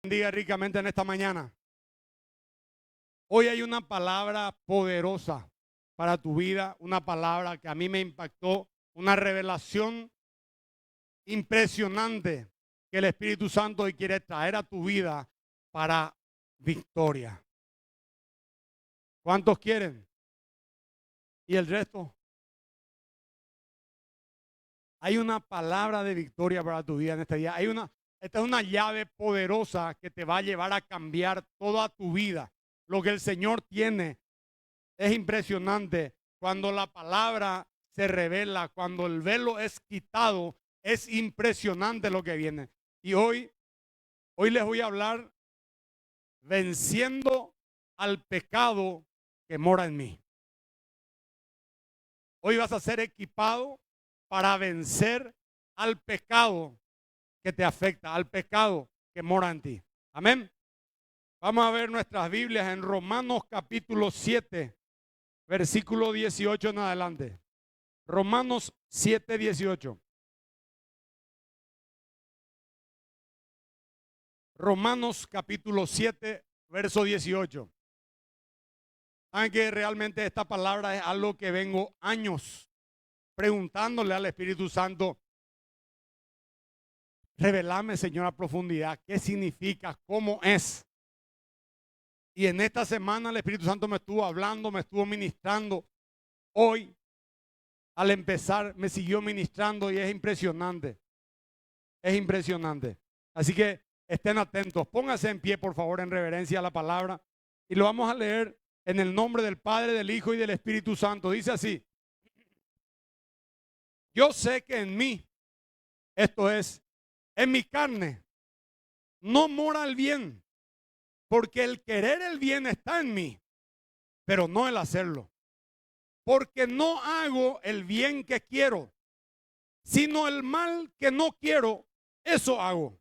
Bendiga ricamente en esta mañana. Hoy hay una palabra poderosa para tu vida, una palabra que a mí me impactó, una revelación impresionante que el Espíritu Santo hoy quiere traer a tu vida para victoria. ¿Cuántos quieren? ¿Y el resto? Hay una palabra de victoria para tu vida en este día. Esta es una llave poderosa que te va a llevar a cambiar toda tu vida. Lo que el Señor tiene es impresionante. Cuando la palabra se revela, cuando el velo es quitado, es impresionante lo que viene. Y hoy les voy a hablar venciendo al pecado que mora en mí. Hoy vas a ser equipado para vencer al pecado que te afecta, al pecado que mora en ti. Amén. Vamos a ver nuestras Biblias en Romanos capítulo 7, versículo 18 en adelante. Romanos 7, 18. Romanos capítulo 7, verso 18. Saben que realmente esta palabra es algo que vengo años preguntándole al Espíritu Santo. Revelame, Señor, a profundidad qué significa, cómo es. Y en esta semana el Espíritu Santo me estuvo hablando, me estuvo ministrando. Hoy, al empezar, me siguió ministrando y es impresionante. Es impresionante. Así que estén atentos. Pónganse en pie, por favor, en reverencia a la palabra. Y lo vamos a leer en el nombre del Padre, del Hijo y del Espíritu Santo. Dice así: yo sé que en mí, esto es, en mi carne, no mora el bien, porque el querer el bien está en mí, pero no el hacerlo. Porque no hago el bien que quiero, sino el mal que no quiero, eso hago.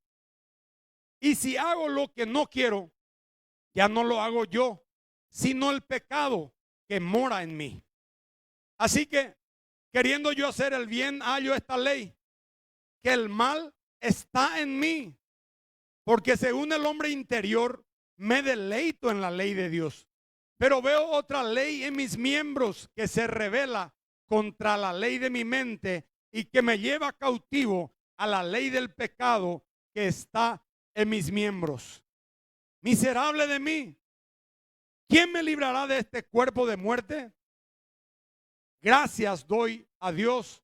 Y si hago lo que no quiero, ya no lo hago yo, sino el pecado que mora en mí. Así que, queriendo yo hacer el bien, hallo esta ley, que el mal está en mí, porque según el hombre interior, me deleito en la ley de Dios. Pero veo otra ley en mis miembros que se revela contra la ley de mi mente y que me lleva cautivo a la ley del pecado que está en mis miembros. Miserable de mí, ¿quién me librará de este cuerpo de muerte? Gracias doy a Dios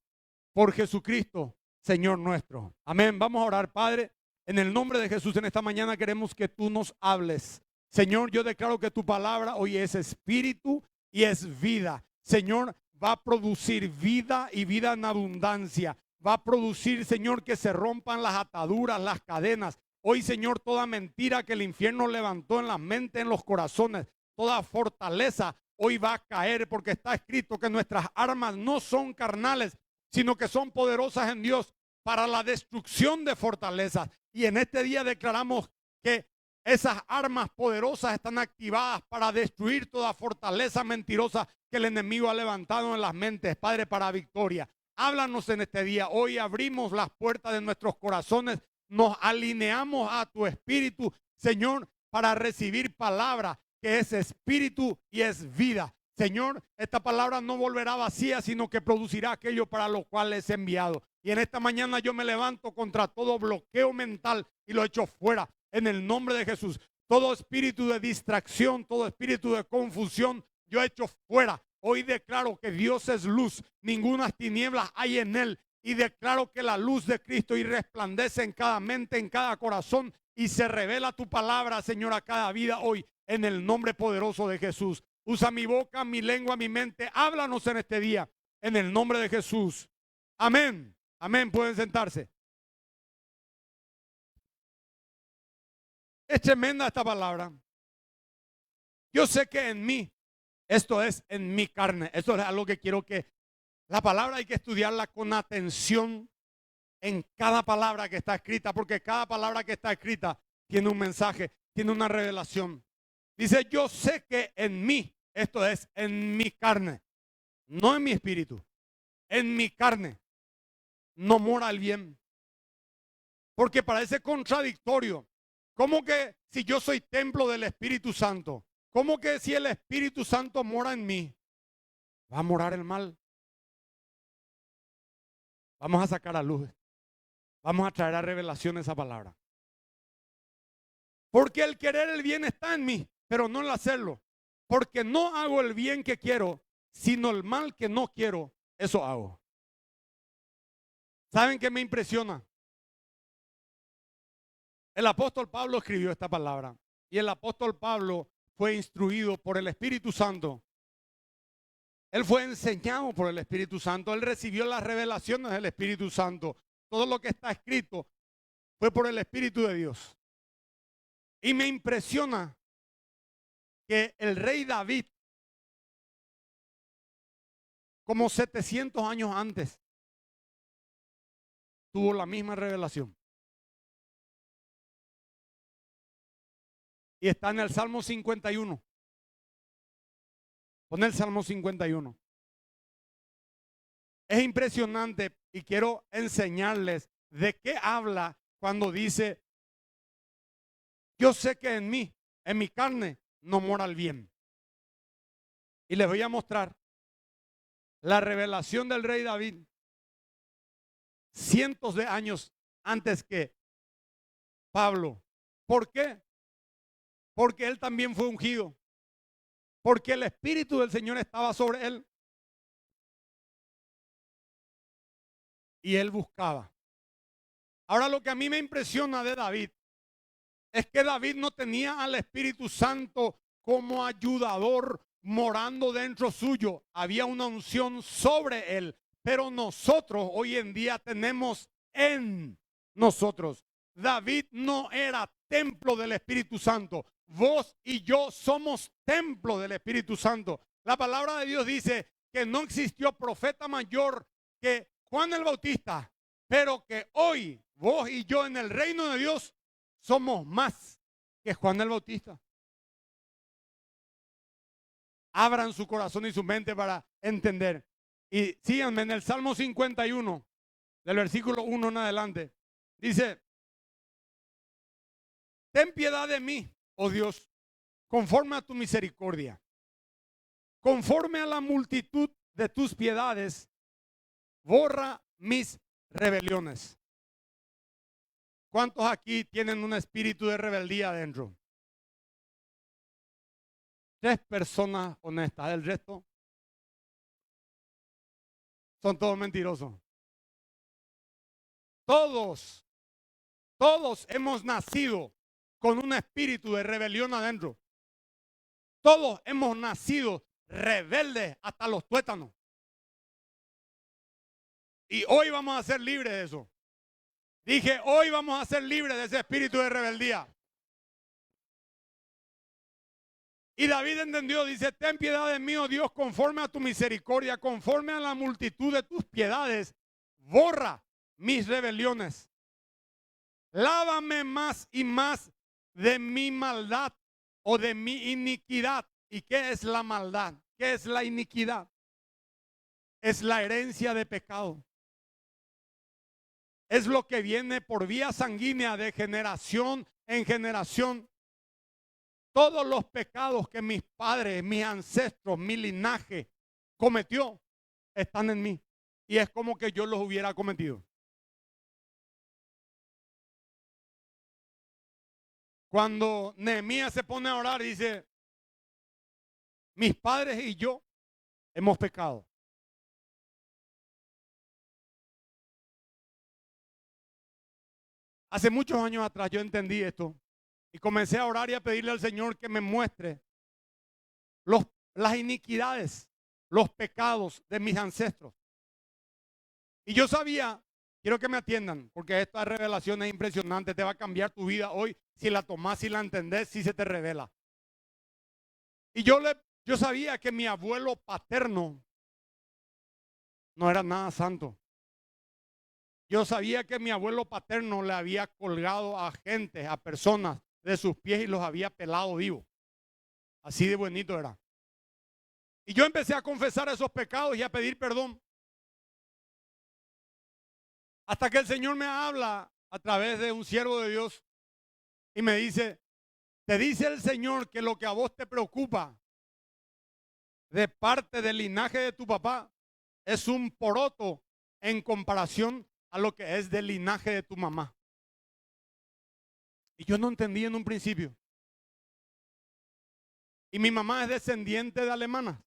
por Jesucristo, Señor nuestro. Amén. Vamos a orar, Padre. En el nombre de Jesús, en esta mañana queremos que tú nos hables. Señor, yo declaro que tu palabra hoy es espíritu y es vida. Señor, va a producir vida y vida en abundancia. Va a producir, Señor, que se rompan las ataduras, las cadenas. Hoy, Señor, toda mentira que el infierno levantó en la mente, en los corazones, toda fortaleza, hoy va a caer, porque está escrito que nuestras armas no son carnales, sino que son poderosas en Dios para la destrucción de fortalezas. Y en este día declaramos que esas armas poderosas están activadas para destruir toda fortaleza mentirosa que el enemigo ha levantado en las mentes, Padre, para victoria. Háblanos en este día. Hoy abrimos las puertas de nuestros corazones, nos alineamos a tu espíritu, Señor, para recibir palabra que es espíritu y es vida. Señor, esta palabra no volverá vacía, sino que producirá aquello para lo cual es enviado. Y en esta mañana yo me levanto contra todo bloqueo mental y lo echo fuera en el nombre de Jesús. Todo espíritu de distracción, todo espíritu de confusión, yo echo fuera. Hoy declaro que Dios es luz, ninguna tinieblas hay en él. Y declaro que la luz de Cristo y resplandece en cada mente, en cada corazón, y se revela tu palabra, Señor, a cada vida hoy, en el nombre poderoso de Jesús. Usa mi boca, mi lengua, mi mente. Háblanos en este día, en el nombre de Jesús. Amén. Amén. Pueden sentarse. Es tremenda esta palabra. Yo sé que en mí, esto es en mi carne. Esto es algo que quiero que la palabra hay que estudiarla con atención en cada palabra que está escrita, porque cada palabra que está escrita tiene un mensaje, tiene una revelación. Dice, yo sé que en mí, esto es en mi carne, no en mi espíritu, en mi carne, no mora el bien. Porque parece contradictorio ¿Cómo que si yo soy templo del Espíritu Santo? ¿Cómo que si el Espíritu Santo mora en mí, va a morar el mal? Vamos a sacar a luz. Vamos a traer a revelación esa palabra. Porque el querer el bien está en mí, pero no el hacerlo. Porque no hago el bien que quiero, sino el mal que no quiero, eso hago. ¿Saben qué me impresiona? El apóstol Pablo escribió esta palabra. Y el apóstol Pablo fue instruido por el Espíritu Santo. Él fue enseñado por el Espíritu Santo. Él recibió las revelaciones del Espíritu Santo. Todo lo que está escrito fue por el Espíritu de Dios. Y me impresiona que el rey David, como 700 años antes, tuvo la misma revelación. Y está en el Salmo 51. Pon el Salmo 51. Es impresionante y quiero enseñarles de qué habla cuando dice: yo sé que en mí, en mi carne, no mora el bien. Y les voy a mostrar la revelación del rey David cientos de años antes que Pablo. ¿Por qué? Porque él también fue ungido. Porque el Espíritu del Señor estaba sobre él. Y él buscaba. Ahora, lo que a mí me impresiona de David es que David no tenía al Espíritu Santo como ayudador morando dentro suyo. Había una unción sobre él. Pero nosotros hoy en día tenemos en nosotros. David no era templo del Espíritu Santo. Vos y yo somos templo del Espíritu Santo. La palabra de Dios dice que no existió profeta mayor que Juan el Bautista, pero que hoy vos y yo en el reino de Dios somos más que Juan el Bautista. Abran su corazón y su mente para entender. Y síganme en el Salmo 51, del versículo 1 en adelante. Dice: ten piedad de mí, oh Dios, conforme a tu misericordia. Conforme a la multitud de tus piedades, borra mis rebeliones. ¿Cuántos aquí tienen un espíritu de rebeldía adentro? 3 personas honestas. El resto son todos mentirosos. Todos hemos nacido con un espíritu de rebelión adentro. Todos hemos nacido rebeldes hasta los tuétanos. Y hoy vamos a ser libres de eso. Dije, hoy vamos a ser libres de ese espíritu de rebeldía. Y David entendió, dice: ten piedad de mí, oh Dios, conforme a tu misericordia, conforme a la multitud de tus piedades, borra mis rebeliones. Lávame más y más de mi maldad o de mi iniquidad. ¿Y qué es la maldad? ¿Qué es la iniquidad? Es la herencia de pecado. Es lo que viene por vía sanguínea de generación en generación. Todos los pecados que mis padres, mis ancestros, mi linaje cometió están en mí. Y es como que yo los hubiera cometido. Cuando Nehemías se pone a orar, dice: mis padres y yo hemos pecado. Hace muchos años atrás yo entendí esto y comencé a orar y a pedirle al Señor que me muestre las iniquidades, los pecados de mis ancestros. Y yo sabía, quiero que me atiendan, porque esta revelación es impresionante, te va a cambiar tu vida hoy si la tomás, si la entendés, si se te revela. Y yo sabía que mi abuelo paterno no era nada santo. Yo sabía que mi abuelo paterno le había colgado a gente, a personas de sus pies y los había pelado vivos. Así de bonito era. Y yo empecé a confesar esos pecados y a pedir perdón. Hasta que el Señor me habla a través de un siervo de Dios y me dice, te dice el Señor que lo que a vos te preocupa de parte del linaje de tu papá es un poroto en comparación a lo que es del linaje de tu mamá. Y yo no entendí en un principio. Y mi mamá es descendiente de alemanas.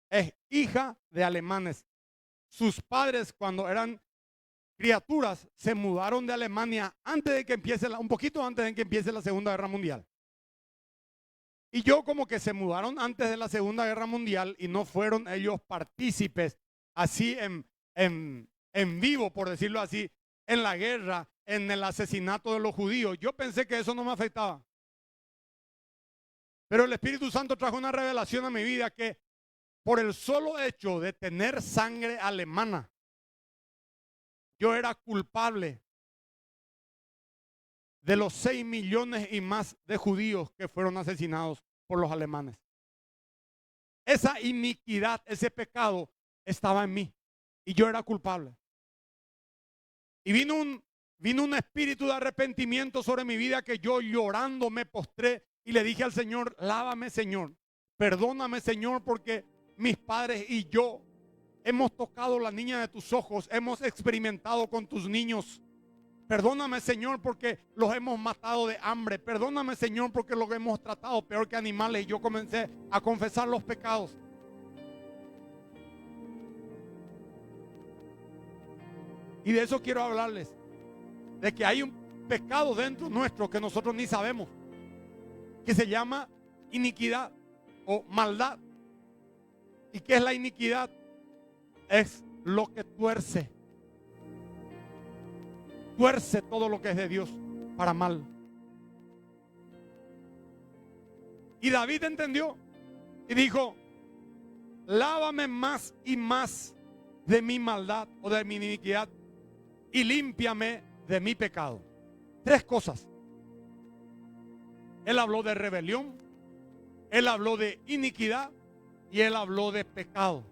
Es hija de alemanes. Sus padres, cuando eran criaturas, se mudaron de Alemania antes de que empiece un poquito antes de que empiece la Segunda Guerra Mundial. Y yo como que se mudaron antes de la Segunda Guerra Mundial y no fueron ellos partícipes así en vivo, por decirlo así, en la guerra, en el asesinato de los judíos. Yo pensé que eso no me afectaba. Pero el Espíritu Santo trajo una revelación a mi vida que por el solo hecho de tener sangre alemana, yo era culpable de los 6 millones y más de judíos que fueron asesinados por los alemanes. Esa iniquidad, ese pecado estaba en mí y yo era culpable. Y vino un espíritu de arrepentimiento sobre mi vida que yo llorando me postré y le dije al Señor, lávame Señor, perdóname Señor, porque mis padres y yo hemos tocado la niña de tus ojos, hemos experimentado con tus niños. Perdóname Señor porque los hemos matado de hambre. Perdóname Señor porque los hemos tratado peor que animales. Y yo comencé a confesar los pecados. Y de eso quiero hablarles. De que hay un pecado dentro nuestro que nosotros ni sabemos. Que se llama iniquidad o maldad. ¿Y qué es la iniquidad? Es lo que tuerce todo lo que es de Dios para mal. Y David entendió y dijo, lávame más y más de mi maldad o de mi iniquidad y límpiame de mi pecado. 3 cosas. Él habló de rebelión, él habló de iniquidad y él habló de pecado.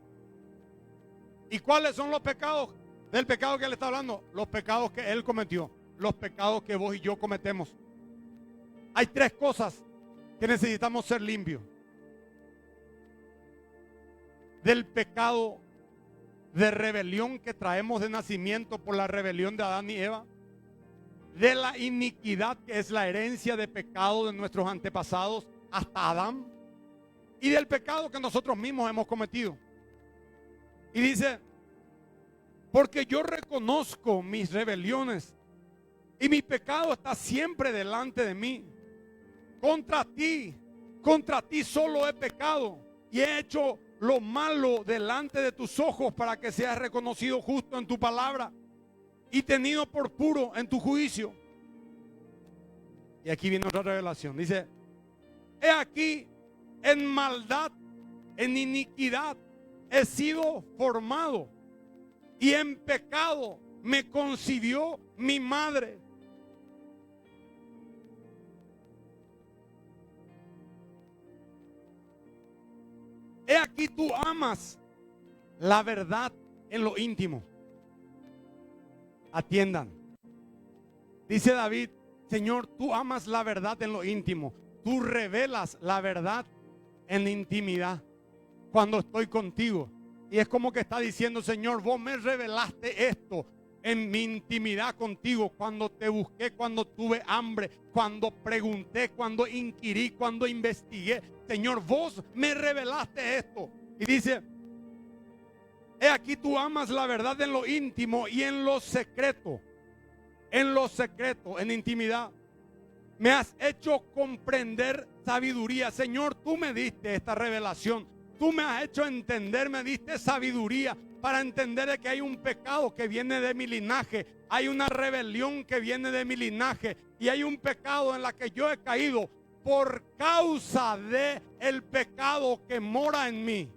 ¿Y cuáles son los pecados? Del pecado que él está hablando, los pecados que él cometió, los pecados que vos y yo cometemos. Hay 3 cosas que necesitamos ser limpios. Del pecado de rebelión que traemos de nacimiento por la rebelión de Adán y Eva. De la iniquidad que es la herencia de pecado de nuestros antepasados hasta Adán. Y del pecado que nosotros mismos hemos cometido. Y dice, porque yo reconozco mis rebeliones y mi pecado está siempre delante de mí. Contra ti solo he pecado y he hecho lo malo delante de tus ojos para que seas reconocido justo en tu palabra y tenido por puro en tu juicio. Y aquí viene otra revelación. Dice, he aquí en maldad, en iniquidad he sido formado. Y en pecado me concibió mi madre. He aquí tú amas la verdad en lo íntimo. Atiendan. Dice David, Señor, tú amas la verdad en lo íntimo. Tú revelas la verdad en la intimidad cuando estoy contigo. Y es como que está diciendo, Señor, vos me revelaste esto en mi intimidad contigo, cuando te busqué, cuando tuve hambre, cuando pregunté, cuando inquirí, cuando investigué. Señor, vos me revelaste esto. Y dice, he aquí tú amas la verdad en lo íntimo y en lo secreto. En lo secreto, en intimidad. Me has hecho comprender sabiduría. Señor, tú me diste esta revelación. Tú me has hecho entender, me diste sabiduría para entender que hay un pecado que viene de mi linaje. Hay una rebelión que viene de mi linaje. Y hay un pecado en la que yo he caído por causa de el pecado que mora en mí.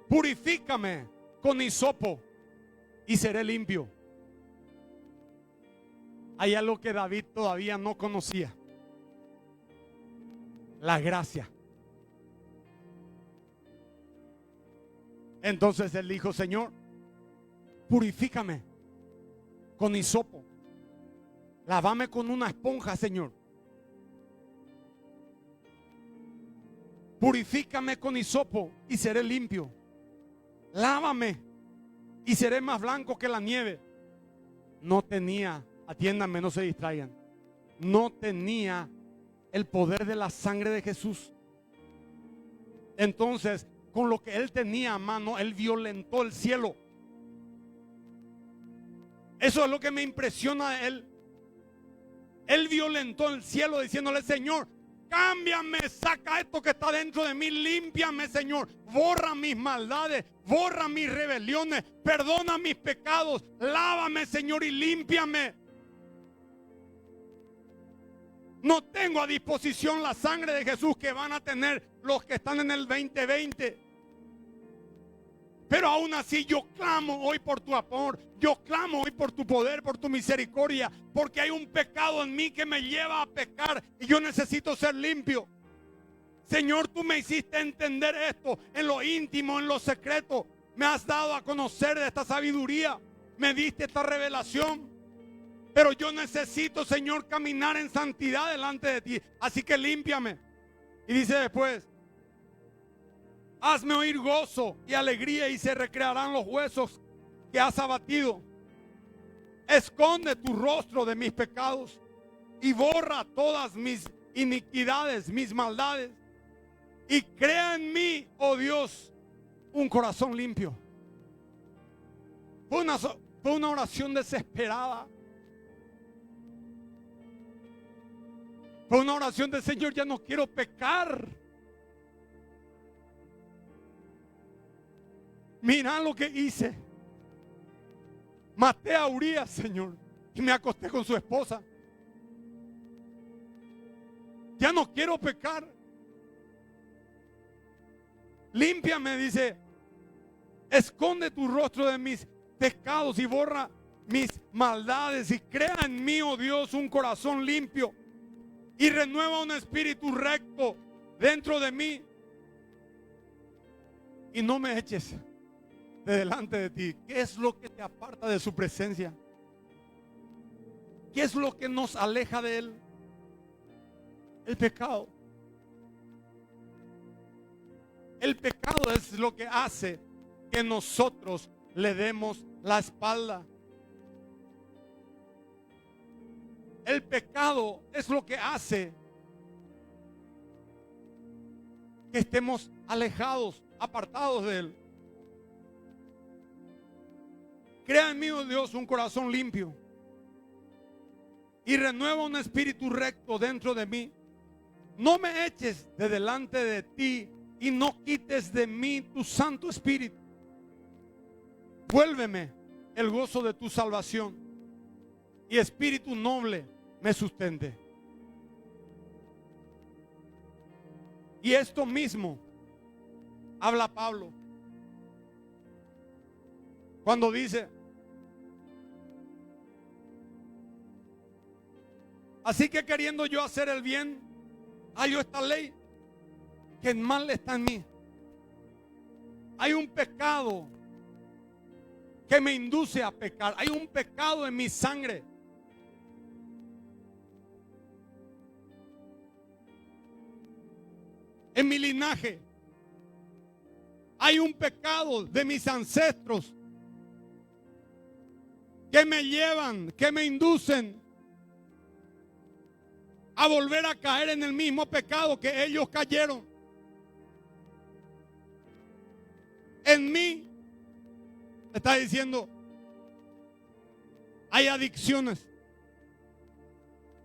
Purifícame con hisopo y seré limpio. Hay algo que David todavía no conocía. La gracia. Entonces él dijo, Señor, purifícame con hisopo. Lávame con una esponja, Señor. Purifícame con hisopo y seré limpio. Lávame y seré más blanco que la nieve. No tenía, atiéndanme, no se distraigan. No tenía el poder de la sangre de Jesús. Entonces, con lo que él tenía a mano, él violentó el cielo. Eso es lo que me impresiona de él. Él violentó el cielo diciéndole: Señor, cámbiame, saca esto que está dentro de mí, límpiame, Señor, borra mis maldades, borra mis rebeliones, perdona mis pecados, lávame, Señor, y límpiame. No tengo a disposición la sangre de Jesús que van a tener los que están en el 2020. Pero aún así yo clamo hoy por tu amor, yo clamo hoy por tu poder, por tu misericordia, porque hay un pecado en mí que me lleva a pecar y yo necesito ser limpio. Señor, tú me hiciste entender esto en lo íntimo, en lo secreto. Me has dado a conocer de esta sabiduría, me diste esta revelación. Pero yo necesito, Señor, caminar en santidad delante de ti. Así que límpiame. Y dice después: hazme oír gozo y alegría y se recrearán los huesos que has abatido. Esconde tu rostro de mis pecados y borra todas mis iniquidades, mis maldades. Y crea en mí, oh Dios, un corazón limpio. Fue una oración desesperada. Fue una oración de: Señor, ya no quiero pecar. Mira lo que hice. Maté a Urías, Señor, y me acosté con su esposa. Ya no quiero pecar. Límpiame, dice. Esconde tu rostro de mis pecados y borra mis maldades. Y crea en mí, oh Dios, un corazón limpio. Y renueva un espíritu recto dentro de mí. Y no me eches de delante de ti. ¿Qué es lo que te aparta de su presencia? ¿Qué es lo que nos aleja de él? El pecado. El pecado es lo que hace que nosotros le demos la espalda. El pecado es lo que hace que estemos alejados, apartados de él. Crea en mí, oh Dios, un corazón limpio y renueva un espíritu recto dentro de mí. No me eches de delante de ti y no quites de mí tu Santo Espíritu. Vuélveme el gozo de tu salvación y espíritu noble me sustente. Y esto mismo habla Pablo cuando dice: así que queriendo yo hacer el bien, hallo esta ley, que el mal está en mí. Hay un pecado que me induce a pecar. Hay un pecado en mi sangre. En mi linaje. Hay un pecado de mis ancestros que me llevan, que me inducen a volver a caer en el mismo pecado que ellos cayeron. En mí, está diciendo, hay adicciones.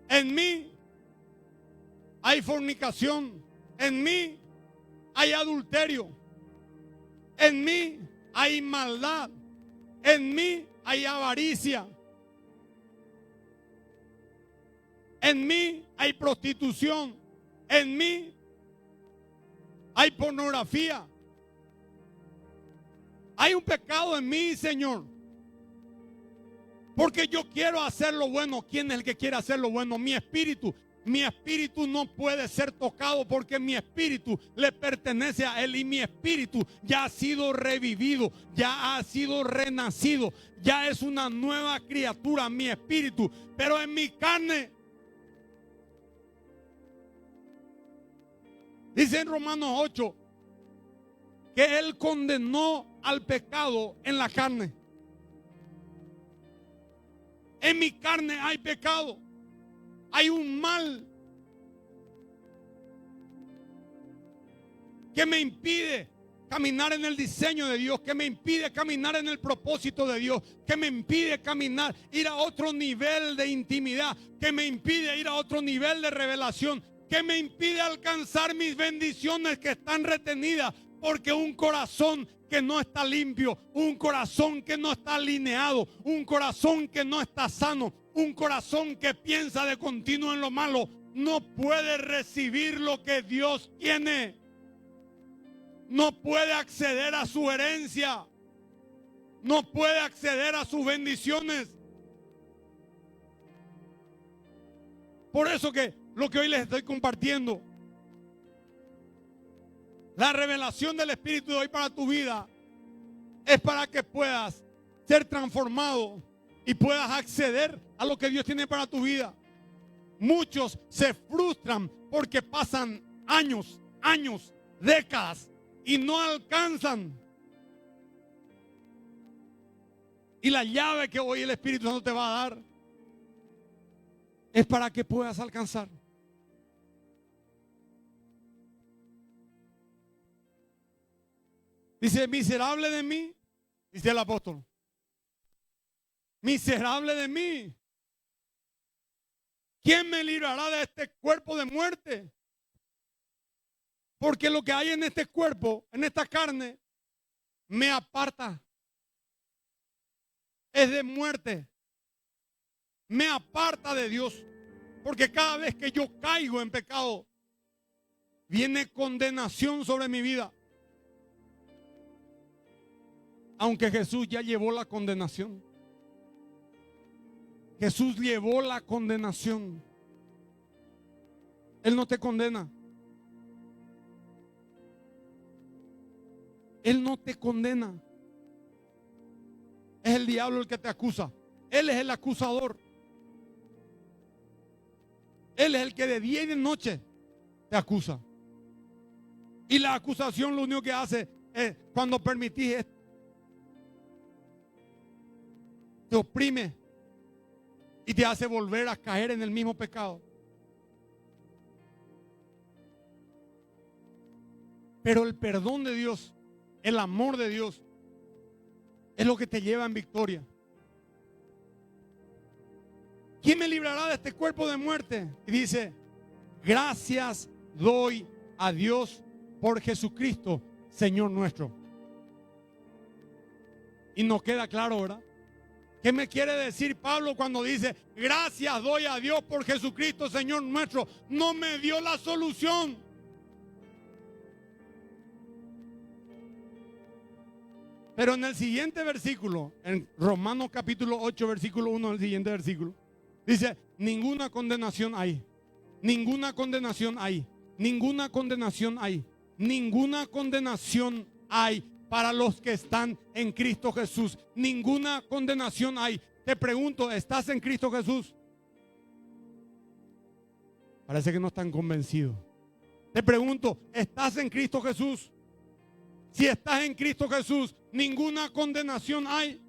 En mí hay fornicación. En mí hay adulterio. En mí hay maldad. En mí hay avaricia. En mí hay prostitución. En mí hay pornografía. Hay un pecado en mí, Señor. Porque yo quiero hacer lo bueno. ¿Quién es el que quiere hacer lo bueno? Mi espíritu. Mi espíritu no puede ser tocado porque mi espíritu le pertenece a Él y mi espíritu ya ha sido revivido, ya ha sido renacido, ya es una nueva criatura, mi espíritu. Pero en mi carne, dice en Romanos 8, que Él condenó al pecado en la carne. En mi carne hay pecado. Hay un mal que me impide caminar en el diseño de Dios, que me impide caminar en el propósito de Dios, que me impide caminar, ir a otro nivel de intimidad, que me impide ir a otro nivel de revelación, que me impide alcanzar mis bendiciones que están retenidas, porque un corazón que no está limpio, un corazón que no está alineado, un corazón que no está sano, un corazón que piensa de continuo en lo malo, no puede recibir lo que Dios tiene. No puede acceder a su herencia. No puede acceder a sus bendiciones. Por eso que lo que hoy les estoy compartiendo, la revelación del Espíritu de hoy para tu vida, es para que puedas ser transformado y puedas acceder a lo que Dios tiene para tu vida. Muchos se frustran porque pasan años, décadas y no alcanzan. Y la llave que hoy el Espíritu Santo te va a dar es para que puedas alcanzar. Dice, miserable de mí, dice el apóstol. Miserable de mí. ¿Quién me librará de este cuerpo de muerte? Porque lo que hay en este cuerpo, en esta carne, me aparta. Es de muerte. Me aparta de Dios. Porque cada vez que yo caigo en pecado, viene condenación sobre mi vida. Aunque Jesús ya llevó la condenación. Jesús llevó la condenación. Él no te condena. Él no te condena. Es el diablo el que te acusa. Él es el acusador. Él es el que de día y de noche te acusa. Y la acusación lo único que hace es, cuando permitís, te oprime y te hace volver a caer en el mismo pecado. Pero el perdón de Dios, el amor de Dios, es lo que te lleva en victoria. ¿Quién me librará de este cuerpo de muerte? Y dice, gracias doy a Dios por Jesucristo, Señor nuestro. Y nos queda claro, ¿verdad? ¿Qué me quiere decir Pablo cuando dice, gracias doy a Dios por Jesucristo, Señor nuestro? No me dio la solución. Pero en el siguiente versículo, en Romanos capítulo 8, versículo 1, el siguiente versículo, dice, ninguna condenación hay. Ninguna condenación hay. Ninguna condenación hay. Ninguna condenación hay para los que están en Cristo Jesús. Ninguna condenación hay. Te pregunto, ¿estás en Cristo Jesús? Parece que no están convencidos. Te pregunto, ¿estás en Cristo Jesús? Si estás en Cristo Jesús, ninguna condenación hay.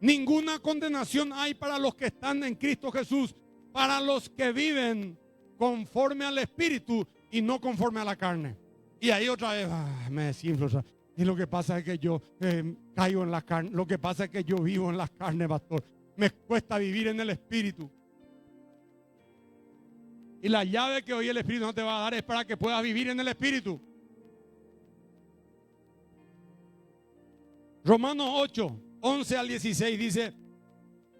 Ninguna condenación hay para los que están en Cristo Jesús, para los que viven conforme al Espíritu y no conforme a la carne. Y ahí otra vez me desinflo. Y lo que pasa es que yo caigo en la carne. Lo que pasa es que yo vivo en la carne, pastor. Me cuesta vivir en el Espíritu. Y la llave que hoy el Espíritu no te va a dar es para que puedas vivir en el Espíritu. Romanos 8, 11 al 16 dice,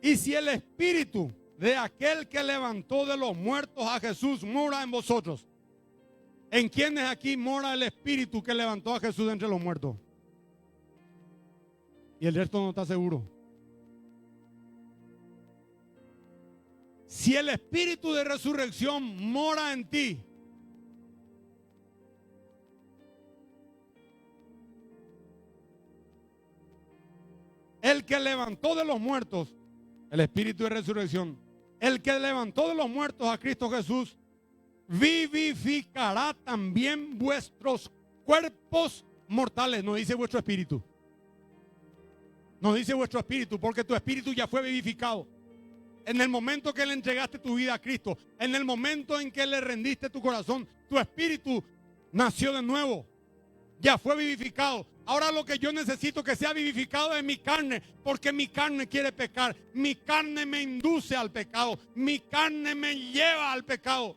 y si el Espíritu de aquel que levantó de los muertos a Jesús mora en vosotros, ¿en quiénes aquí mora el Espíritu que levantó a Jesús de entre los muertos? Y el resto no está seguro. si el espíritu de resurrección mora en ti, el que levantó de los muertos, el espíritu de resurrección, el que levantó de los muertos a Cristo Jesús, vivificará también vuestros cuerpos mortales. No dice vuestro espíritu. No dice vuestro espíritu, porque tu espíritu ya fue vivificado. En el momento que le entregaste tu vida a Cristo, en el momento en que le rendiste tu corazón, tu espíritu nació de nuevo. Ya fue vivificado. Ahora lo que yo necesito que sea vivificado es mi carne, porque mi carne quiere pecar. Mi carne me induce al pecado. Mi carne me lleva al pecado.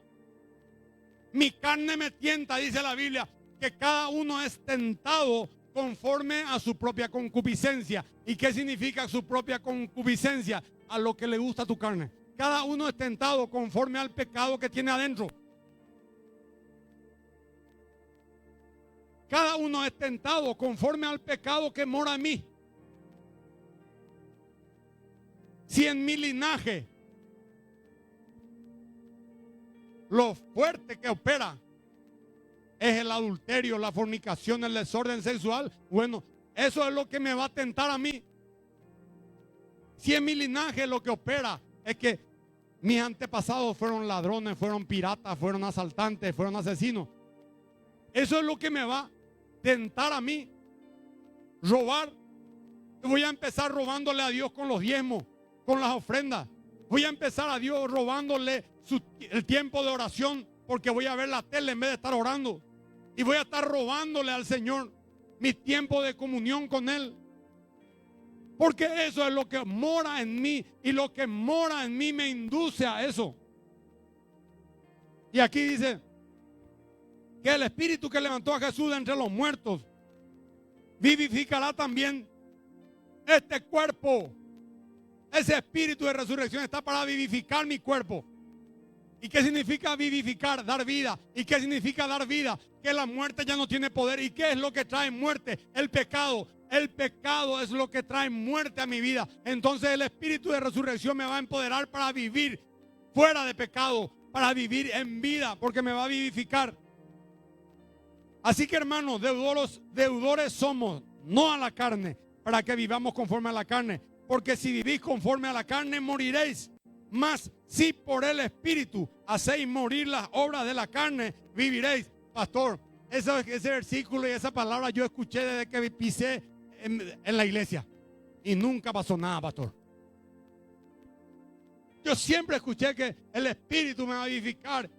Mi carne me tienta, dice la Biblia, que cada uno es tentado conforme a su propia concupiscencia. ¿Y qué significa su propia concupiscencia? A lo que le gusta a tu carne. Cada uno es tentado conforme al pecado que tiene adentro. Cada uno es tentado conforme al pecado que mora en mí. Si en mi linaje lo fuerte que opera es el adulterio, la fornicación, el desorden sexual, bueno, eso es lo que me va a tentar a mí. Si en mi linaje lo que opera es que mis antepasados fueron ladrones, fueron piratas, fueron asaltantes, fueron asesinos, eso es lo que me va a tentar a mí. Robar. Voy a empezar robándole a Dios con los diezmos, con las ofrendas. Voy a empezar a Dios robándole el tiempo de oración, porque voy a ver la tele en vez de estar orando. Y voy a estar robándole al Señor mi tiempo de comunión con Él. Porque eso es lo que mora en mí. Y lo que mora en mí me induce a eso. Y aquí dice que el espíritu que levantó a Jesús de entre los muertos vivificará también este cuerpo. Ese espíritu de resurrección está para vivificar mi cuerpo. ¿Y qué significa vivificar? Dar vida. ¿Y qué significa dar vida? Que la muerte ya no tiene poder. ¿Y qué es lo que trae muerte? El pecado. El pecado es lo que trae muerte a mi vida. Entonces el espíritu de resurrección me va a empoderar para vivir fuera de pecado, para vivir en vida, porque me va a vivificar. Así que, hermanos, deudores somos, no a la carne, para que vivamos conforme a la carne. Porque si vivís conforme a la carne, moriréis. Mas si por el Espíritu hacéis morir las obras de la carne, viviréis. Pastor, ese versículo y esa palabra yo escuché desde que pisé en la iglesia. Y nunca pasó nada, pastor. Yo siempre escuché que el Espíritu me va a vivificar.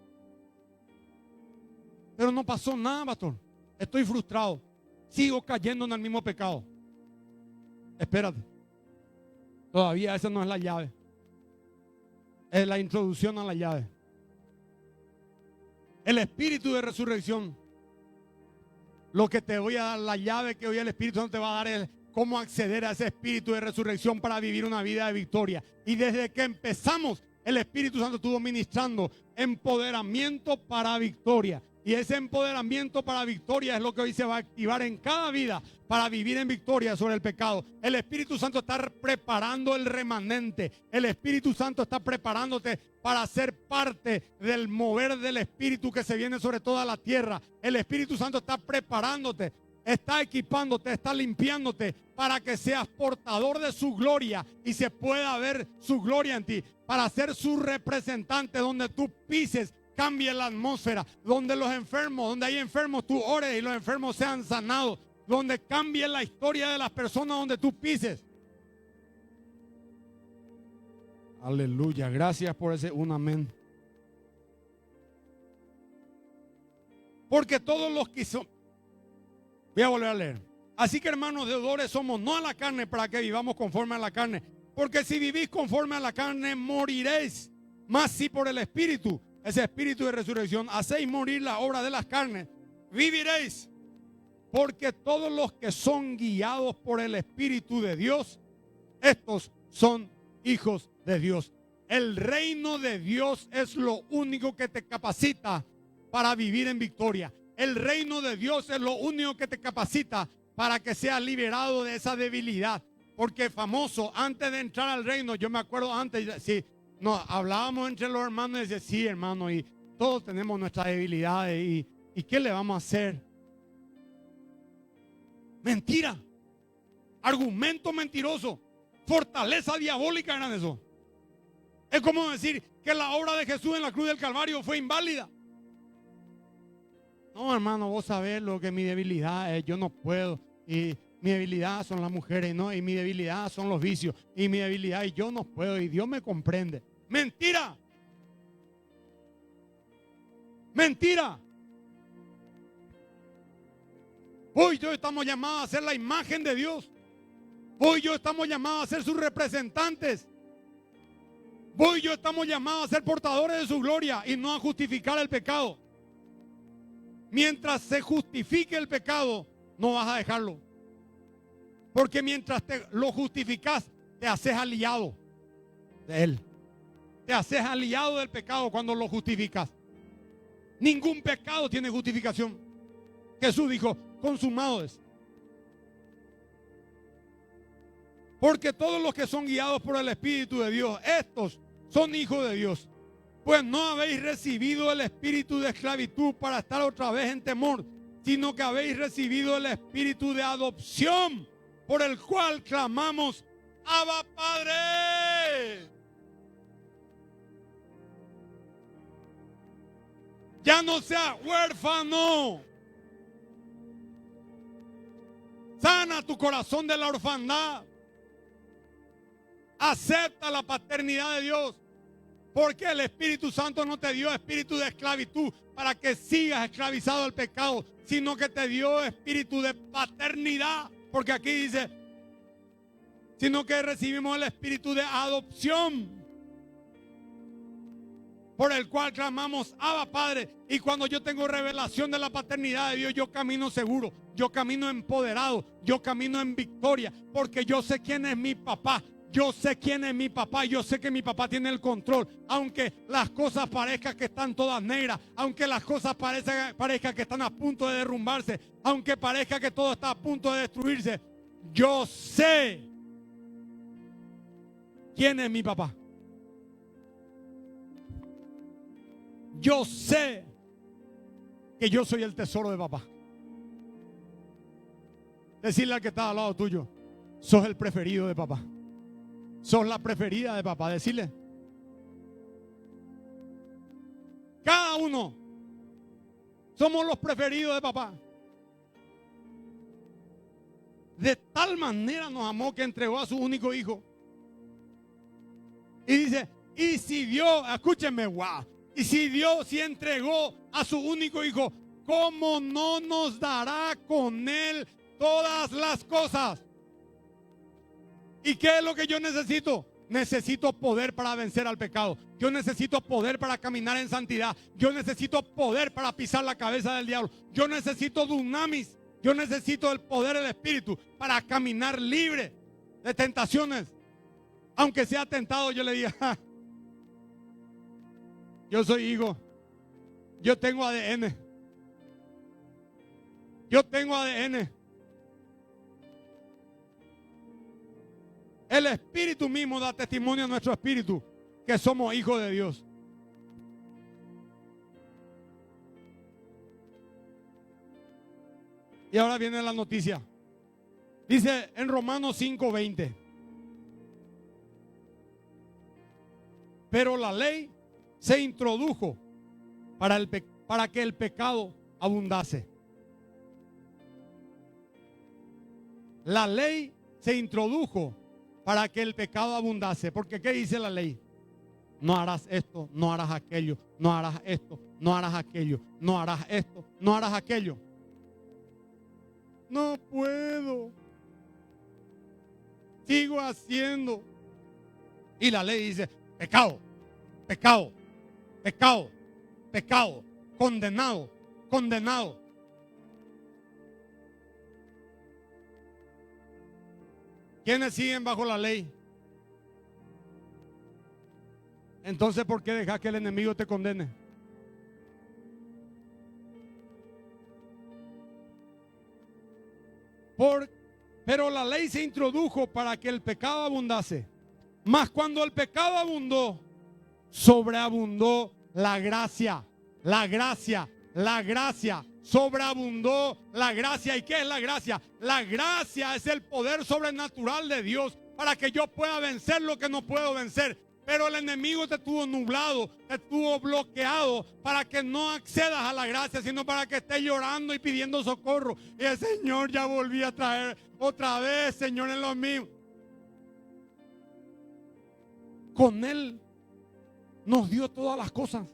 Pero no pasó nada, pastor. Estoy frustrado. Sigo cayendo en el mismo pecado. Espérate. Todavía esa no es la llave. Es la introducción a la llave. El espíritu de resurrección. Lo que te voy a dar, la llave que hoy el Espíritu Santo te va a dar es cómo acceder a ese espíritu de resurrección para vivir una vida de victoria. Y desde que empezamos, el Espíritu Santo estuvo ministrando empoderamiento para victoria. Y ese empoderamiento para victoria es lo que hoy se va a activar en cada vida para vivir en victoria sobre el pecado. El Espíritu Santo está preparando el remanente. El Espíritu Santo está preparándote para ser parte del mover del Espíritu que se viene sobre toda la tierra. El Espíritu Santo está preparándote, está equipándote, está limpiándote para que seas portador de su gloria y se pueda ver su gloria en ti. Para ser su representante donde tú pises. Cambie la atmósfera, donde los enfermos, donde hay enfermos, tú ores y los enfermos sean sanados, donde cambie la historia de las personas donde tú pises. Aleluya, gracias por ese un amén. Porque todos los que son, voy a volver a leer. Así que, hermanos, deudores somos no a la carne para que vivamos conforme a la carne, porque si vivís conforme a la carne moriréis, mas si por el Espíritu, ese espíritu de resurrección, hacéis morir la obra de las carnes, viviréis. Porque todos los que son guiados por el Espíritu de Dios, estos son hijos de Dios. El reino de Dios es lo único que te capacita para vivir en victoria. El reino de Dios es lo único que te capacita para que seas liberado de esa debilidad. Porque famoso, antes de entrar al reino, yo me acuerdo antes, sí, No, hablábamos entre los hermanos y decía, sí, hermano, y todos tenemos nuestras debilidades. ¿Y qué le vamos a hacer? Mentira. Argumento mentiroso. Fortaleza diabólica eran eso. Es como decir que la obra de Jesús en la cruz del Calvario fue inválida. No, hermano, vos sabés lo que mi debilidad es. Yo no puedo. Y mi debilidad son las mujeres, ¿no? Y mi debilidad son los vicios. Y mi debilidad, y yo no puedo. Y Dios me comprende. Mentira. Mentira. Hoy yo estamos llamados a ser la imagen de Dios. Hoy yo estamos llamados a ser sus representantes. Hoy yo estamos llamados a ser portadores de su gloria y no a justificar el pecado. Mientras se justifique el pecado, no vas a dejarlo. Porque mientras lo justificas, te haces aliado de él. Te haces aliado del pecado cuando lo justificas. Ningún pecado tiene justificación. Jesús dijo, consumado es. Porque todos los que son guiados por el Espíritu de Dios, estos son hijos de Dios. Pues no habéis recibido el espíritu de esclavitud para estar otra vez en temor, sino que habéis recibido el espíritu de adopción, por el cual clamamos, Abba Padre. Ya no seas huérfano. Sana tu corazón de la orfandad. Acepta la paternidad de Dios. Porque el Espíritu Santo no te dio espíritu de esclavitud para que sigas esclavizado al pecado, sino que te dio espíritu de paternidad. Porque aquí dice, sino que recibimos el espíritu de adopción, por el cual clamamos, Abba Padre. Y cuando yo tengo revelación de la paternidad de Dios, yo camino seguro, yo camino empoderado, yo camino en victoria, porque yo sé quién es mi papá. Yo sé quién es mi papá, yo sé que mi papá tiene el control. Aunque las cosas parezcan que están todas negras, aunque las cosas parezcan que están a punto de derrumbarse, aunque parezca que todo está a punto de destruirse, yo sé quién es mi papá. Yo sé que yo soy el tesoro de papá. Decirle al que está al lado tuyo, sos el preferido de papá. Sos la preferida de papá. Decirle. Cada uno somos los preferidos de papá. De tal manera nos amó que entregó a su único hijo. Y dice, y si Dios, escúchenme, wow. Y si Dios sí entregó a su único hijo, ¿cómo no nos dará con él todas las cosas? ¿Y qué es lo que yo necesito? Necesito poder para vencer al pecado. Yo necesito poder para caminar en santidad. Yo necesito poder para pisar la cabeza del diablo. Yo necesito dunamis. Yo necesito el poder del Espíritu para caminar libre de tentaciones. Aunque sea tentado, yo le diga, yo soy hijo. Yo tengo ADN. Yo tengo ADN. El Espíritu mismo da testimonio a nuestro espíritu que somos hijos de Dios. Y ahora viene la noticia. Dice en Romanos 5:20. Pero la ley se introdujo para que el pecado abundase. La ley se introdujo para que el pecado abundase. Porque ¿qué dice la ley? No harás esto, no harás aquello, no harás esto, no harás aquello, no harás esto, no harás aquello. No puedo. Sigo haciendo. Y la ley dice, pecado, pecado, pecado, pecado, condenado, condenado. ¿Quiénes siguen bajo la ley? Entonces, ¿por qué dejas que el enemigo te condene? Pero la ley se introdujo para que el pecado abundase. Mas cuando el pecado abundó, sobreabundó la gracia, la gracia, la gracia. Sobreabundó la gracia. ¿Y qué es la gracia? La gracia es el poder sobrenatural de Dios para que yo pueda vencer lo que no puedo vencer. Pero el enemigo te tuvo nublado, te tuvo bloqueado para que no accedas a la gracia, sino para que estés llorando y pidiendo socorro. Y el Señor ya volví a traer otra vez, Señor, en lo mismo. Con Él nos dio todas las cosas.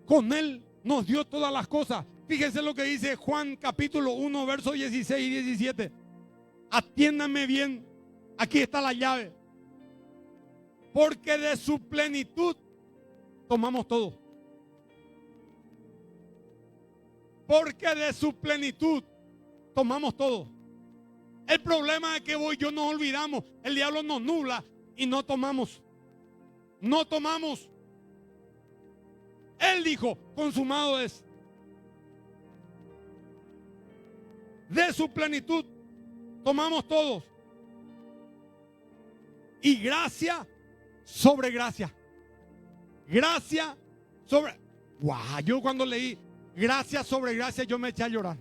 Con Él nos dio todas las cosas. Fíjense lo que dice Juan capítulo 1, versos 16 y 17. Atiéndame bien. Aquí está la llave. Porque de su plenitud tomamos todo. Porque de su plenitud tomamos todo. El problema es que vos y yo nos olvidamos. El diablo nos nubla y no tomamos. No tomamos. Él dijo, consumado es. De su plenitud tomamos todos. Y gracia sobre gracia. Gracia sobre... ¡Wow! Yo cuando leí gracia sobre gracia, yo me eché a llorar.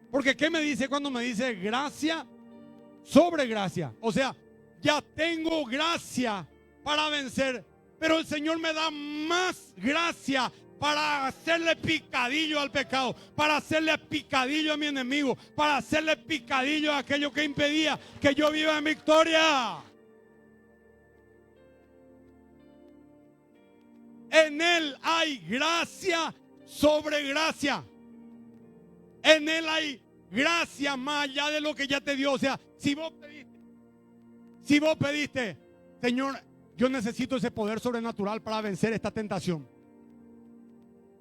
Porque ¿qué me dice cuando me dice gracia sobre gracia? O sea, ya tengo gracia para vencer, pero el Señor me da más gracia para hacerle picadillo al pecado, para hacerle picadillo a mi enemigo, para hacerle picadillo a aquello que impedía que yo viva en victoria. En Él hay gracia sobre gracia. En Él hay gracia más allá de lo que ya te dio. O sea, si vos pediste, Señor, yo necesito ese poder sobrenatural para vencer esta tentación.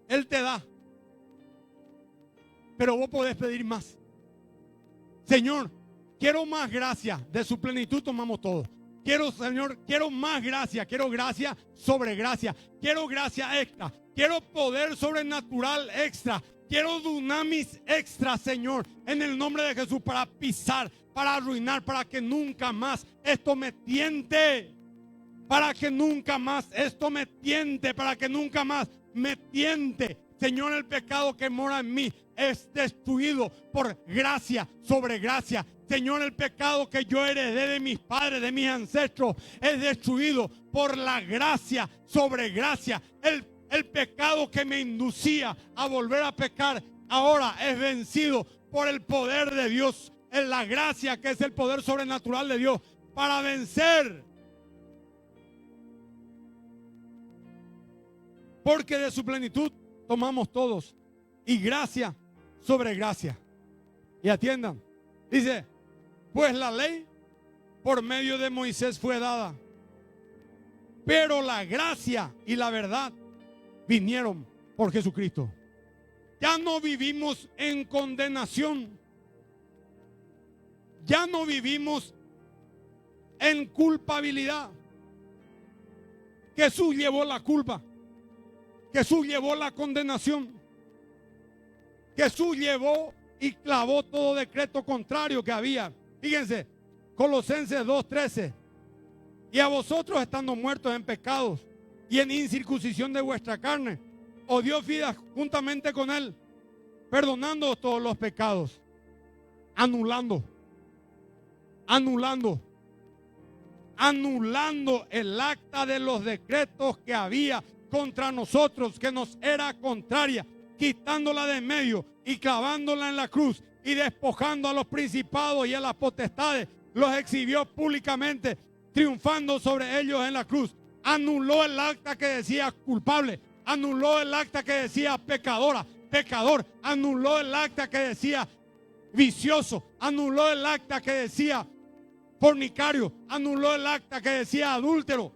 Él te da. Pero vos podés pedir más. Señor, quiero más gracia. De su plenitud tomamos todo. Señor, quiero más gracia. Quiero gracia sobre gracia. Quiero gracia extra. Quiero poder sobrenatural extra. Quiero dunamis extra, Señor, en el nombre de Jesús, para pisar, para arruinar, para que nunca más esto me tiente. Para que nunca más esto me tiente, para que nunca más me tiente. Señor, el pecado que mora en mí es destruido por gracia sobre gracia. Señor, el pecado que yo heredé de mis padres, de mis ancestros, es destruido por la gracia sobre gracia. El pecado que me inducía a volver a pecar ahora es vencido por el poder de Dios. En la gracia que es el poder sobrenatural de Dios para vencer. Porque de su plenitud tomamos todos. Y gracia sobre gracia. Y atiendan. Dice, pues la ley por medio de Moisés fue dada. Pero la gracia y la verdad vinieron por Jesucristo. Ya no vivimos en condenación. Ya no vivimos en culpabilidad. Jesús llevó la culpa. Jesús llevó la condenación. Jesús llevó y clavó todo decreto contrario que había. Fíjense, Colosenses 2:13. Y a vosotros, estando muertos en pecados y en incircuncisión de vuestra carne, os dio vida juntamente con Él, perdonando todos los pecados, anulando el acta de los decretos que había contra nosotros, que nos era contraria, quitándola de en medio y clavándola en la cruz y despojando a los principados y a las potestades, los exhibió públicamente, triunfando sobre ellos en la cruz. Anuló el acta que decía culpable, anuló el acta que decía pecador, anuló el acta que decía vicioso, anuló el acta que decía fornicario, anuló el acta que decía adúltero,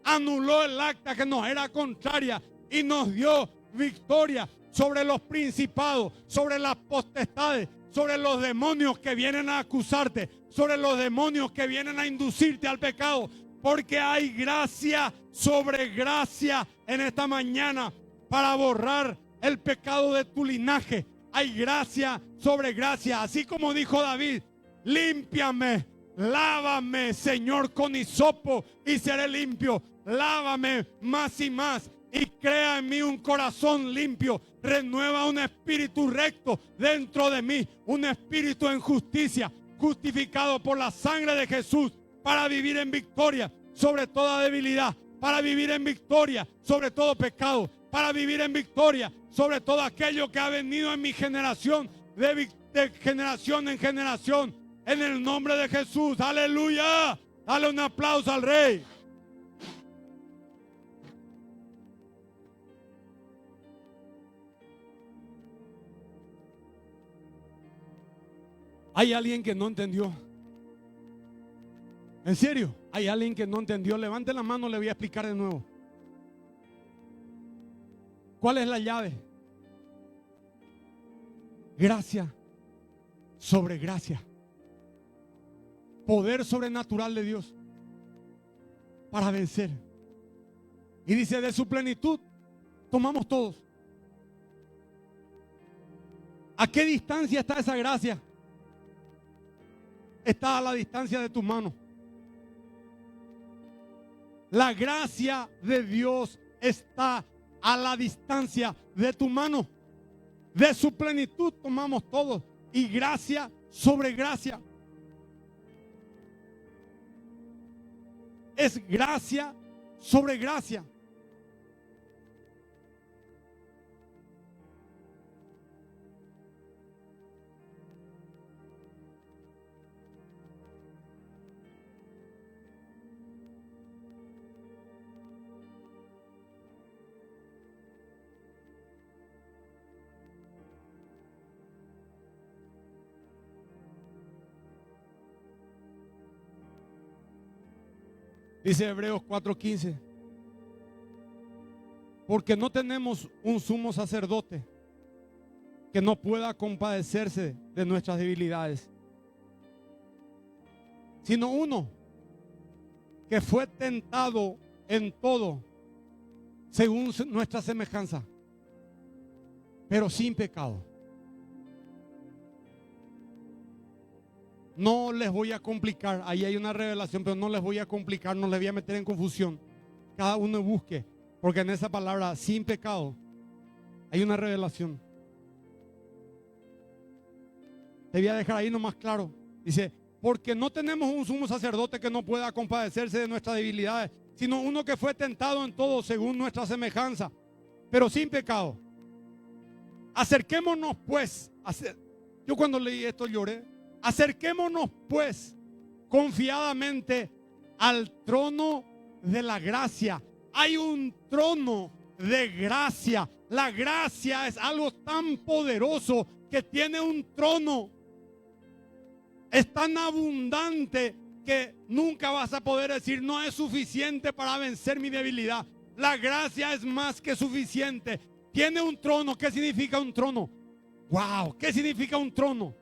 anuló el acta que nos era contraria y nos dio victoria sobre los principados, sobre las potestades, sobre los demonios que vienen a acusarte, sobre los demonios que vienen a inducirte al pecado, porque hay gracia sobre gracia en esta mañana para borrar el pecado de tu linaje. Hay gracia sobre gracia, así como dijo David, límpiame, Lávame, Señor, con hisopo y seré limpio. Lávame más y más y crea en mí un corazón limpio. Renueva un espíritu recto dentro de mí, un espíritu en justicia, justificado por la sangre de Jesús, para vivir en victoria sobre toda debilidad, para vivir en victoria sobre todo pecado, para vivir en victoria sobre todo aquello que ha venido en mi generación, de generación en generación, en el nombre de Jesús. Aleluya. Dale un aplauso al Rey. ¿Hay alguien que no entendió? ¿En serio? ¿Hay alguien que no entendió? Levante la mano, le voy a explicar de nuevo. ¿Cuál es la llave? Gracia sobre gracia. Poder sobrenatural de Dios para vencer. Y dice, de su plenitud tomamos todos. ¿A qué distancia está esa gracia? Está a la distancia de tu mano. La gracia de Dios está a la distancia de tu mano. De su plenitud tomamos todos. Y gracia sobre gracia. Es gracia sobre gracia. Dice Hebreos 4:15. Porque no tenemos un sumo sacerdote que no pueda compadecerse de nuestras debilidades, sino uno que fue tentado en todo según nuestra semejanza, pero sin pecado. No les voy a complicar, ahí hay una revelación, pero no les voy a complicar, no les voy a meter en confusión. Cada uno busque, porque en esa palabra sin pecado hay una revelación. Te voy a dejar ahí nomás claro. Dice, porque no tenemos un sumo sacerdote que no pueda compadecerse de nuestras debilidades, sino uno que fue tentado en todo según nuestra semejanza, pero sin pecado. Acerquémonos pues, yo cuando leí esto lloré. Acerquémonos pues confiadamente al trono de la gracia. Hay un trono de gracia. La gracia es algo tan poderoso que tiene un trono. Es tan abundante que nunca vas a poder decir no es suficiente para vencer mi debilidad. La gracia es más que suficiente. Tiene un trono. ¿Qué significa un trono? Wow, ¿qué significa un trono?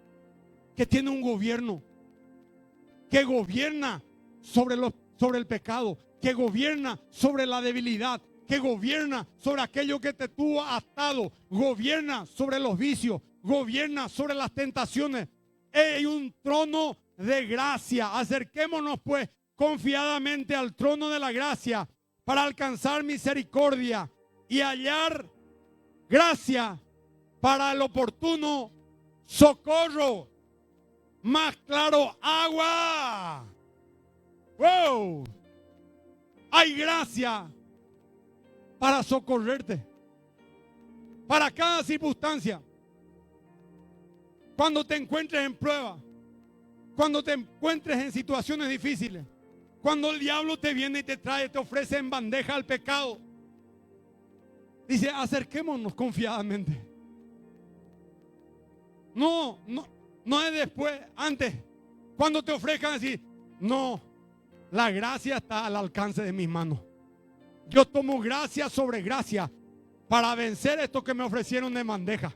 Que tiene un gobierno, que gobierna sobre el pecado, que gobierna sobre la debilidad, que gobierna sobre aquello que te tuvo atado, gobierna sobre los vicios, gobierna sobre las tentaciones. Hay un trono de gracia. Acerquémonos pues confiadamente al trono de la gracia para alcanzar misericordia y hallar gracia para el oportuno socorro. Más claro, agua. Wow. Hay gracia para socorrerte, para cada circunstancia. Cuando te encuentres en prueba, cuando te encuentres en situaciones difíciles, cuando el diablo te viene y te trae, te ofrece en bandeja al pecado. Dice, acerquémonos confiadamente. No es después, antes. Cuando te ofrezcan decir, no, la gracia está al alcance de mis manos. Yo tomo gracia sobre gracia para vencer esto que me ofrecieron de bandeja.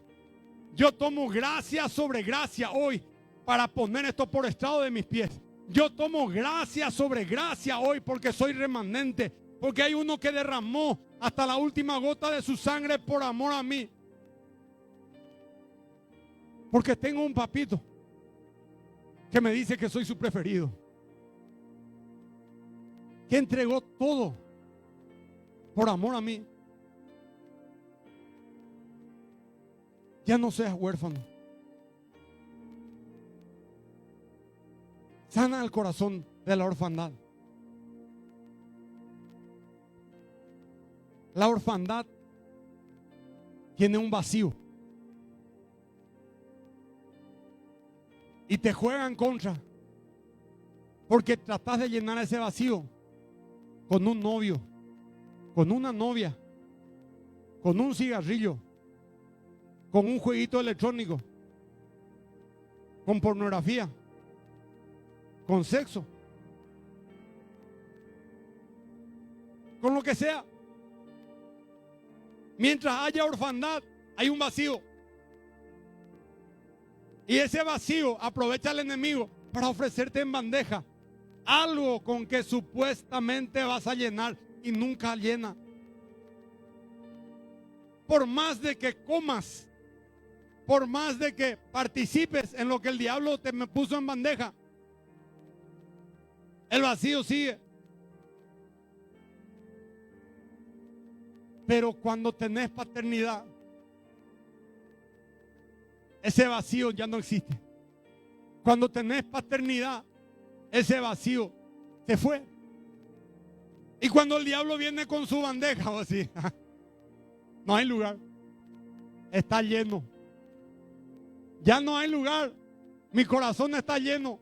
Yo tomo gracia sobre gracia hoy para poner esto por estrado de mis pies. Yo tomo gracia sobre gracia hoy porque soy remanente, porque hay uno que derramó hasta la última gota de su sangre por amor a mí. Porque tengo un papito que me dice que soy su preferido. que entregó todo por amor a mí, ya no seas huérfano. Sana el corazón de la orfandad. La orfandad tiene un vacío y te juegan contra, porque tratas de llenar ese vacío con un novio, con una novia, con un cigarrillo, con un jueguito electrónico, con pornografía, con sexo, con lo que sea. Mientras haya orfandad, hay un vacío. Y ese vacío aprovecha el enemigo para ofrecerte en bandeja algo con que supuestamente vas a llenar y nunca llena. Por más de que comas, por más de que participes en lo que el diablo te me puso en bandeja, el vacío sigue. Pero cuando tenés paternidad, ese vacío ya no existe. Cuando tenés paternidad, ese vacío se fue. Y cuando el diablo viene con su bandeja, o así, no hay lugar. Está lleno. Ya no hay lugar. Mi corazón está lleno.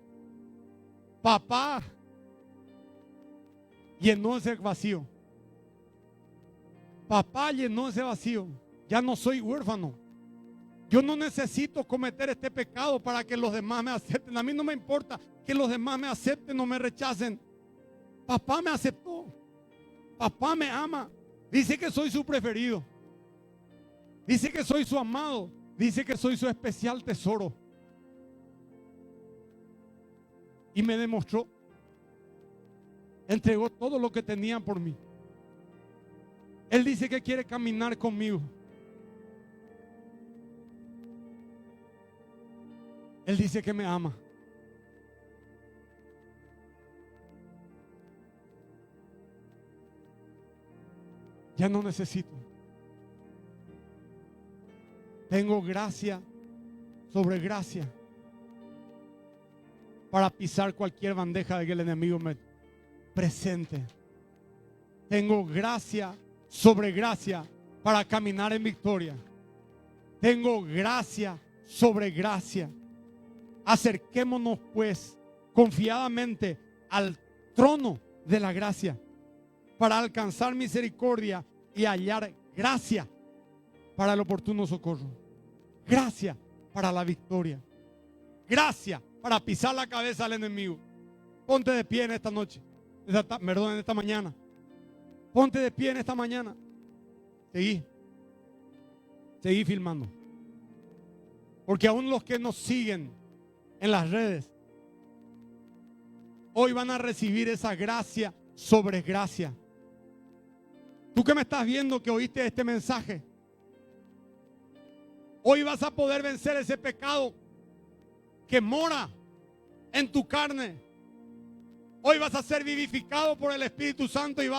Papá llenó ese vacío. Papá llenó ese vacío. Ya no soy huérfano. Yo no necesito cometer este pecado para que los demás me acepten. A mí no me importa que los demás me acepten o me rechacen. Papá me aceptó. Papá me ama. Dice que soy su preferido. Dice que soy su amado. Dice que soy su especial tesoro. Y me demostró. Entregó todo lo que tenía por mí. Él dice que quiere caminar conmigo. Él dice que me ama. Ya no necesito. Tengo gracia sobre gracia para pisar cualquier bandeja de que el enemigo me presente. Tengo gracia sobre gracia para caminar en victoria. Tengo gracia sobre gracia. Acerquémonos pues confiadamente al trono de la gracia para alcanzar misericordia y hallar gracia para el oportuno socorro. Gracia para la victoria. Gracia para pisar la cabeza al enemigo. Ponte de pie en esta noche. En esta mañana. Ponte de pie en esta mañana. Seguí filmando. Porque aún los que nos siguen en las redes, hoy van a recibir esa gracia sobre gracia. Tú que me estás viendo, que oíste este mensaje, hoy vas a poder vencer ese pecado que mora en tu carne. Hoy vas a ser vivificado por el Espíritu Santo y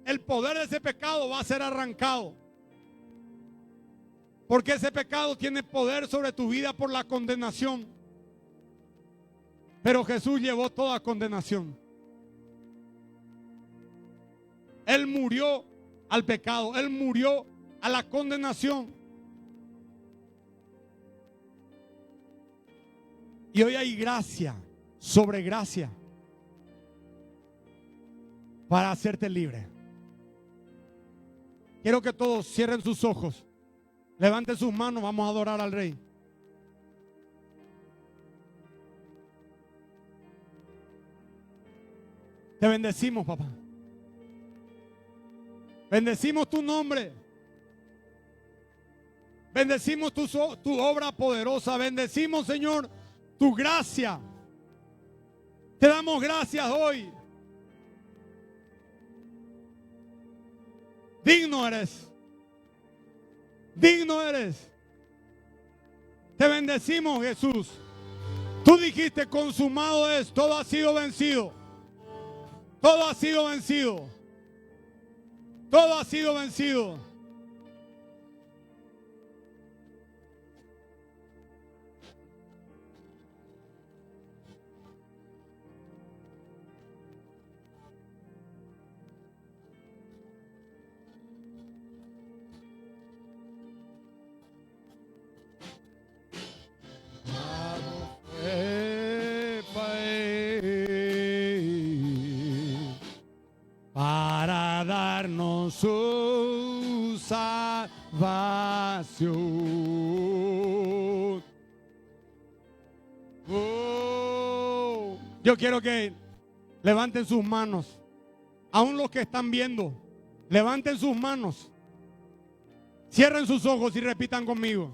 el poder de ese pecado va a ser arrancado. Porque ese pecado tiene poder sobre tu vida por la condenación. Pero Jesús llevó toda condenación. Él murió al pecado. Él murió a la condenación. Y hoy hay gracia sobre gracia para hacerte libre. Quiero que todos cierren sus ojos. Levanten sus manos, vamos a adorar al Rey. Te bendecimos, papá. Bendecimos tu nombre. Bendecimos tu obra poderosa. Bendecimos, Señor, tu gracia. Te damos gracias hoy. Digno eres. Digno eres. Te bendecimos, Jesús. Tú dijiste, consumado es, todo ha sido vencido. Todo ha sido vencido. Todo ha sido vencido. Para darnos su salvación. Oh, yo quiero que levanten sus manos. Aún los que están viendo, levanten sus manos. Cierren sus ojos y repitan conmigo.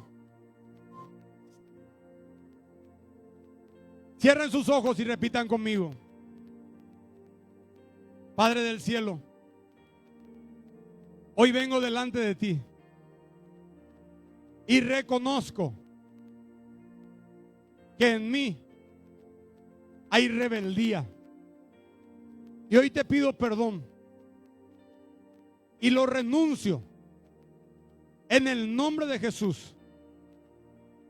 Cierren sus ojos y repitan conmigo. Padre del cielo, hoy vengo delante de ti y reconozco que en mí hay rebeldía. Y hoy te pido perdón y lo renuncio en el nombre de Jesús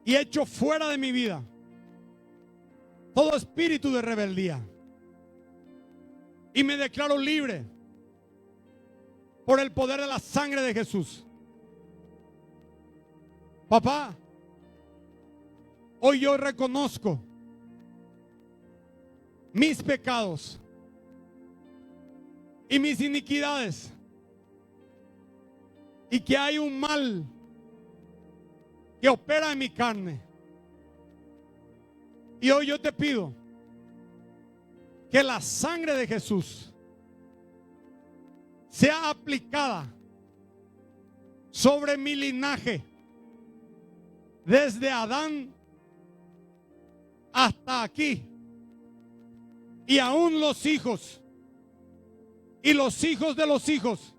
y echo fuera de mi vida todo espíritu de rebeldía. Y me declaro libre por el poder de la sangre de Jesús. Papá, hoy yo reconozco mis pecados y mis iniquidades, y que hay un mal que opera en mi carne. Y hoy yo te pido que la sangre de Jesús sea aplicada sobre mi linaje, desde Adán hasta aquí, y aún los hijos y los hijos de los hijos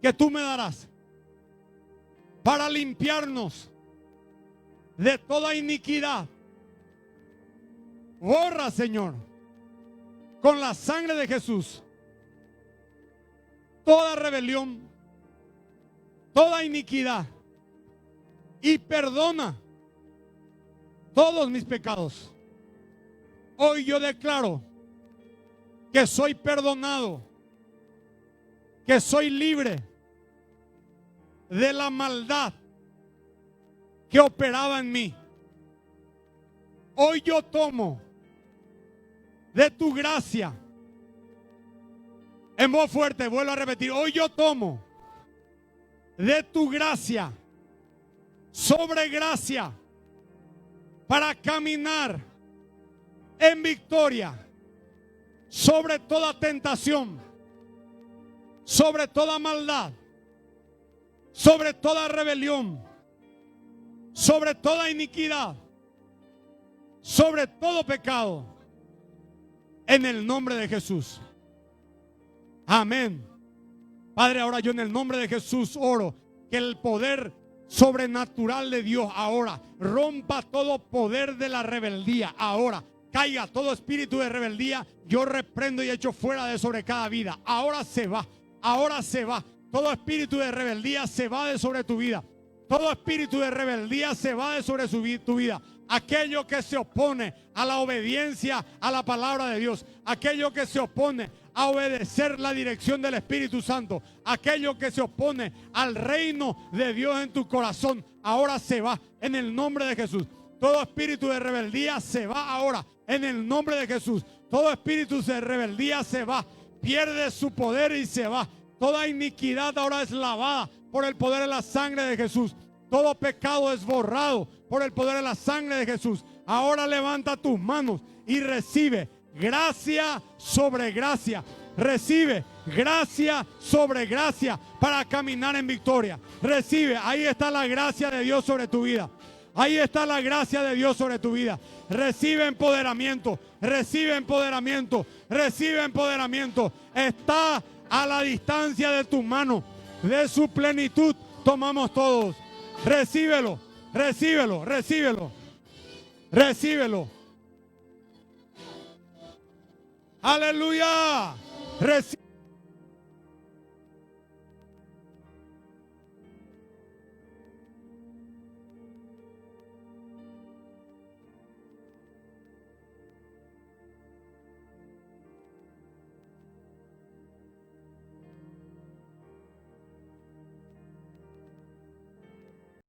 que tú me darás, para limpiarnos de toda iniquidad. Borra, Señor, con la sangre de Jesús toda rebelión, toda iniquidad, y perdona todos mis pecados. Hoy yo declaro que soy perdonado, que soy libre de la maldad que operaba en mí. Hoy yo tomo de tu gracia. En voz fuerte, vuelvo a repetir. Hoy yo tomo de tu gracia sobre gracia para caminar en victoria sobre toda tentación, sobre toda maldad, sobre toda rebelión, sobre toda iniquidad, sobre todo pecado, en el nombre de Jesús. Amén. Padre, ahora yo en el nombre de Jesús oro que el poder sobrenatural de Dios ahora rompa todo poder de la rebeldía. Ahora caiga todo espíritu de rebeldía. Yo reprendo y echo fuera de sobre cada vida. Ahora se va. Ahora se va. Todo espíritu de rebeldía se va de sobre tu vida. Todo espíritu de rebeldía se va de sobre tu vida. Aquello que se opone a la obediencia a la palabra de Dios, aquello que se opone a obedecer la dirección del Espíritu Santo, aquello que se opone al reino de Dios en tu corazón, ahora se va en el nombre de Jesús. Todo espíritu de rebeldía se va ahora en el nombre de Jesús. Todo espíritu de rebeldía se va, pierde su poder y se va. Toda iniquidad ahora es lavada por el poder de la sangre de Jesús. Todo pecado es borrado por el poder de la sangre de Jesús. Ahora levanta tus manos y recibe gracia sobre gracia. Recibe gracia sobre gracia para caminar en victoria. Recibe, ahí está la gracia de Dios sobre tu vida. Ahí está la gracia de Dios sobre tu vida. Recibe empoderamiento, recibe empoderamiento, recibe empoderamiento. Está a la distancia de tu mano. De su plenitud tomamos todos. Recíbelo, recíbelo, recíbelo, recíbelo. Aleluya. Recibe